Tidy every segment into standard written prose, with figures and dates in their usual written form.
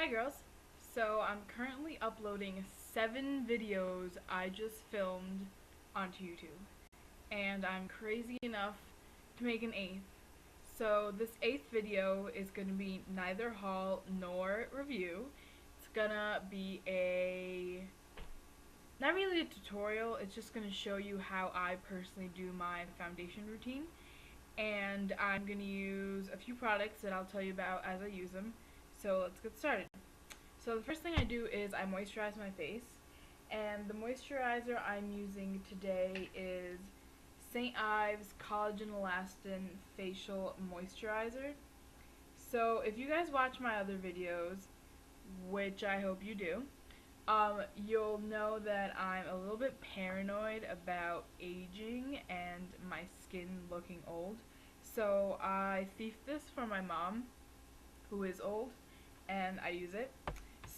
Hi girls. So I'm currently uploading 7 videos I just filmed onto YouTube. And I'm crazy enough to make an 8th. So this 8th video is going to be neither haul nor review. It's gonna be not really a tutorial, it's just going to show you how I personally do my foundation routine. And I'm going to use a few products that I'll tell you about as I use them. So let's get started. So the first thing I do is I moisturize my face, and the moisturizer I'm using today is St. Ives Collagen Elastin Facial Moisturizer. So if you guys watch my other videos, which I hope you do, you'll know that I'm a little bit paranoid about aging and my skin looking old. So I thieved this from my mom, who is old, and I use it.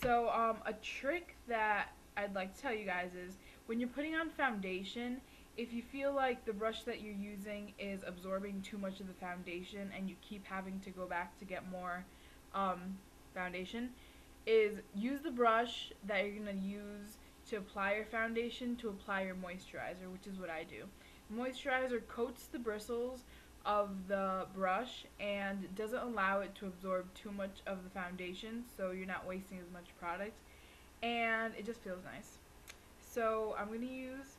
So a trick that I'd like to tell you guys is when you're putting on foundation, if you feel like the brush that you're using is absorbing too much of the foundation and you keep having to go back to get more foundation, is use the brush that you're going to use to apply your foundation to apply your moisturizer, which is what I do. Moisturizer coats the bristles of the brush and doesn't allow it to absorb too much of the foundation, so you're not wasting as much product, and it just feels nice. So I'm going to use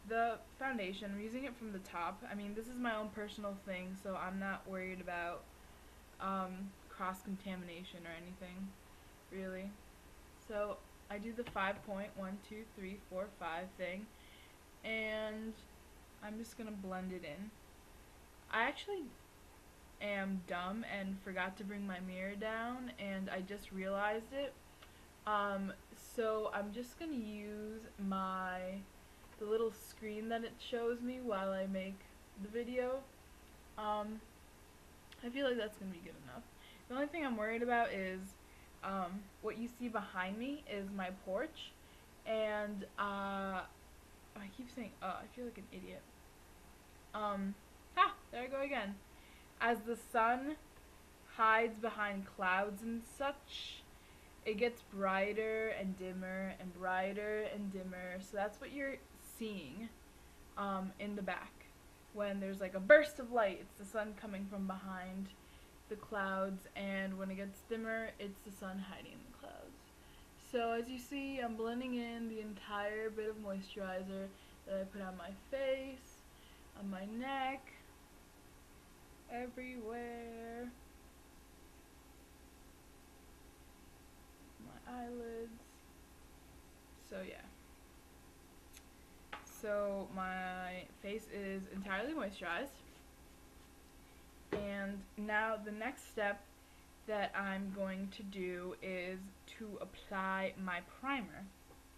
the foundation. I'm using it from the top. I mean, this is my own personal thing, so I'm not worried about cross-contamination or anything, really. So I do the 5-point 1, 2, 3, 4, 5 thing, and I'm just going to blend it in. I actually am dumb and forgot to bring my mirror down, and I just realized it. So I'm just gonna use the little screen that it shows me while I make the video. I feel like that's gonna be good enough. The only thing I'm worried about is what you see behind me is my porch, and I keep saying I feel like an idiot. There I go again. As the sun hides behind clouds and such, it gets brighter and dimmer and brighter and dimmer. So that's what you're seeing in the back. When there's like a burst of light, it's the sun coming from behind the clouds, and when it gets dimmer, it's the sun hiding in the clouds. So as you see, I'm blending in the entire bit of moisturizer that I put on my face, on my neck, everywhere, my eyelids. So yeah. So my face is entirely moisturized, and now the next step that I'm going to do is to apply my primer.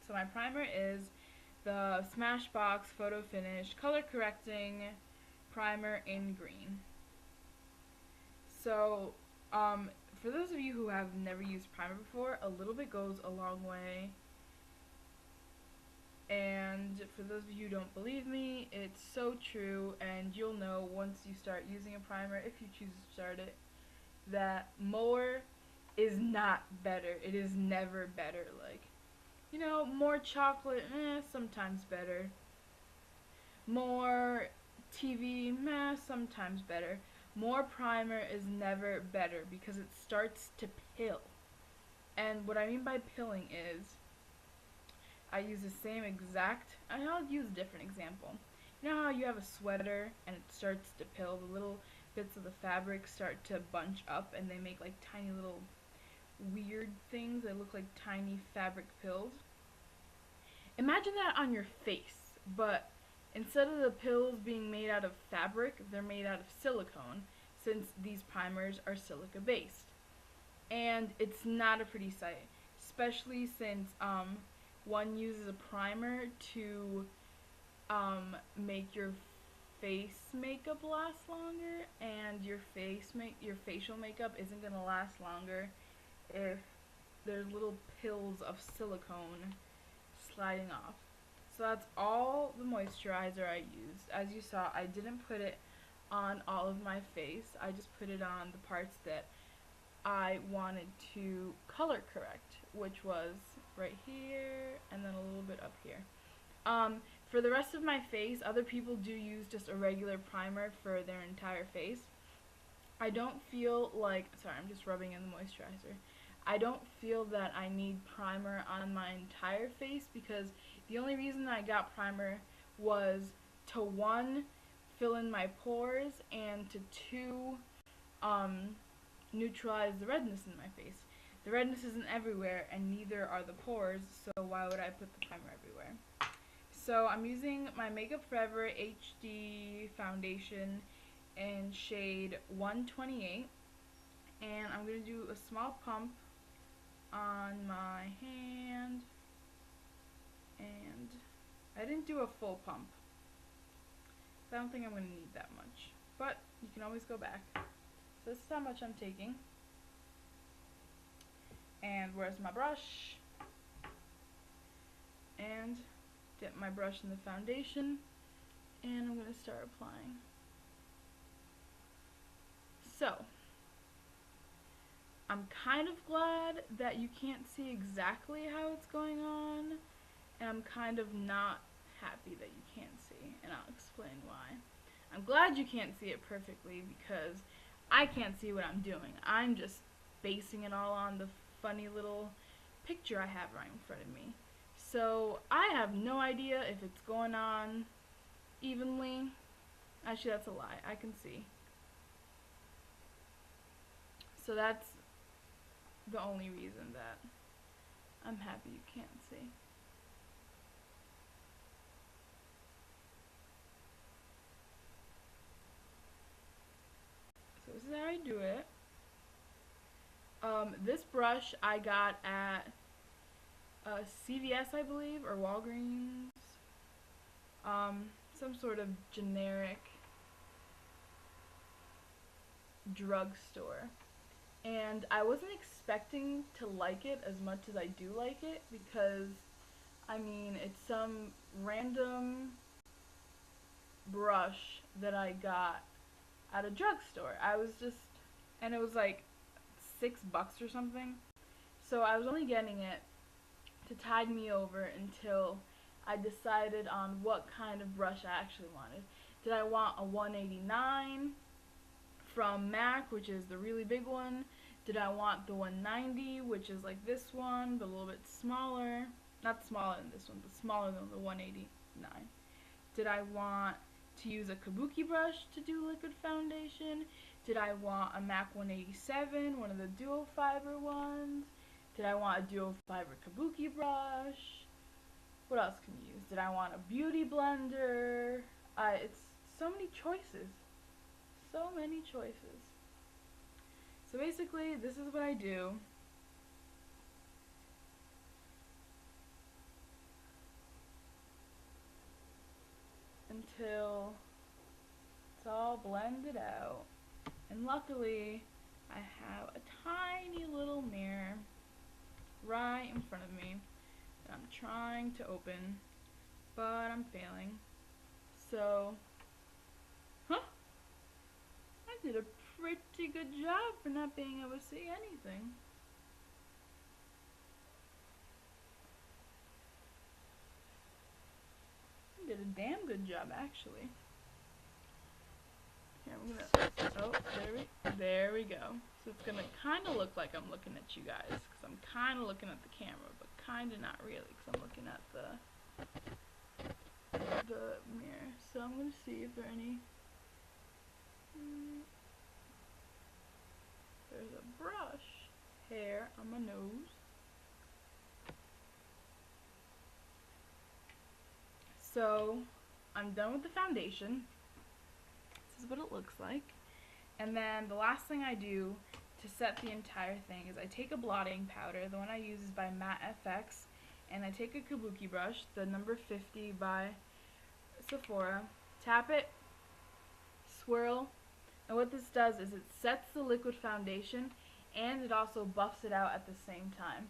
So my primer is the Smashbox Photo Finish Color Correcting Primer in green. So, for those of you who have never used primer before, a little bit goes a long way. And for those of you who don't believe me, it's so true, and you'll know once you start using a primer, if you choose to start it, that more is not better. It is never better. Like, more chocolate, sometimes better. More TV, sometimes better. More primer is never better because it starts to pill. And what I mean by pilling is, I use the same exact, I'll use a different example. You know how you have a sweater and it starts to pill, the little bits of the fabric start to bunch up and they make like tiny little weird things that look like tiny fabric pills? Imagine that on your face, but instead of the pills being made out of fabric, they're made out of silicone, since these primers are silica based. And it's not a pretty sight, especially since one uses a primer to make your face makeup last longer, and your facial makeup isn't going to last longer if there's little pills of silicone sliding off. So that's all the moisturizer I used. As you saw, I didn't put it on all of my face. I just put it on the parts that I wanted to color correct, which was right here and then a little bit up here. For the rest of my face, other people do use just a regular primer for their entire face. I don't feel like, sorry, I'm just rubbing in the moisturizer. I don't feel that I need primer on my entire face because the only reason I got primer was to, one, fill in my pores, and to, two, neutralize the redness in my face. The redness isn't everywhere and neither are the pores, so why would I put the primer everywhere? So I'm using my Makeup Forever HD foundation in shade 128, and I'm going to do a small pump on my hand, and I didn't do a full pump. I don't think I'm going to need that much, but you can always go back. So this is how much I'm taking. And where's my brush? And dip my brush in the foundation, and I'm going to start applying. So, I'm kind of glad that you can't see exactly how it's going on, and I'm kind of not happy that you can't see, and I'll explain why. I'm glad you can't see it perfectly because I can't see what I'm doing. I'm just basing it all on the funny little picture I have right in front of me. So I have no idea if it's going on evenly. Actually, that's a lie. I can see. So that's the only reason that I'm happy you can't see. So this is how I do it. This brush I got at CVS, I believe, or Walgreens. Some sort of generic drugstore. And I wasn't expecting to like it as much as I do like it because, I mean, it's some random brush that I got at a drugstore. And it was like $6 or something. So I was only getting it to tide me over until I decided on what kind of brush I actually wanted. Did I want a 189 from MAC, which is the really big one? Did I want the 190, which is like this one, but a little bit smaller? Not smaller than this one, but smaller than the 189. Did I want to use a kabuki brush to do liquid foundation? Did I want a MAC 187, one of the dual fiber ones? Did I want a dual fiber kabuki brush? What else can you use? Did I want a beauty blender? It's so many choices. So many choices. So basically, this is what I do. Until it's all blended out. And luckily, I have a tiny little mirror right in front of me that I'm trying to open, but I'm failing. So, I did a pretty good job for not being able to see anything. I did a damn good job, actually. Here, I'm gonna, oh, there we go. So it's gonna kind of look like I'm looking at you guys, because I'm kind of looking at the camera, but kind of not really, because I'm looking at the mirror. So I'm gonna see if there are any. There's a brush hair on my nose. So I'm done with the foundation. This is what it looks like. And then the last thing I do to set the entire thing is I take a blotting powder. The one I use is by Matte FX. And I take a kabuki brush, the number 50 by Sephora. Tap it, swirl. And what this does is it sets the liquid foundation and it also buffs it out at the same time.